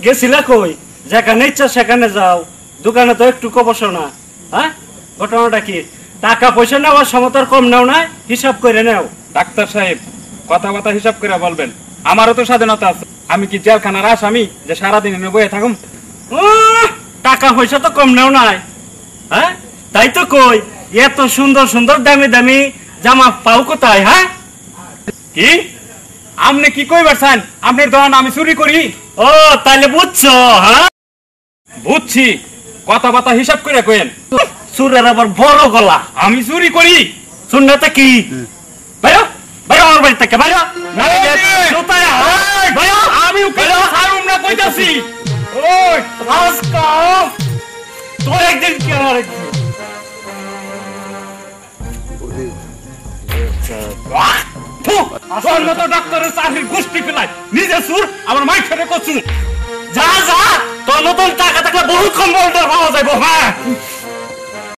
গেছিলা কই? যেখানে ইচ্ছা সেখানে যাও, দোকানে তো একটু বসো না। হ্যাঁ, ঘটনাটা কি? টাকা পয়সা নেওয়ার সমতার কম নাও না, হিসাব করে নাও। ডাক্তার সাহেব, কথা কথা হিসাব করে বলবেন। আমারও তো স্বাধীনতা আছে। আমি কি জেলখানার আসামি যে সারাদিন এনে বয়ে থাকুম? টাকা পয়সা তো কম নাও নাই। হ্যাঁ, তাই তো কই, এত সুন্দর সুন্দর দামি দামি জামা পাও কোথায়? হ্যাঁ, কি আপনি কি কইবার চান? আপনার দোকান আমি চুরি করি? ও তাহলে বুঝছো? হ্যাঁ, বুঝছি, কথা কথা হিসাব করে কইেন। চুরের আবার বড় গলা। আমি চুরি করি? শুননাতে কি? বাইরো বাইরো আমার বাড়ি থেকে বাইরো। আমি ছাড়ুম না কইতাছি। ওই আজকাল তোর একদিন কি আমার একদিন। আসল মতো ডাক্তারের চাকরির গোষ্ঠী ফেলাই নিজে সুর আমার মাইক ফেলে করছু। যা যা, তোর নতুন টাকা থাকলে বহুত কম পাওয়া যাবো। হ্যাঁ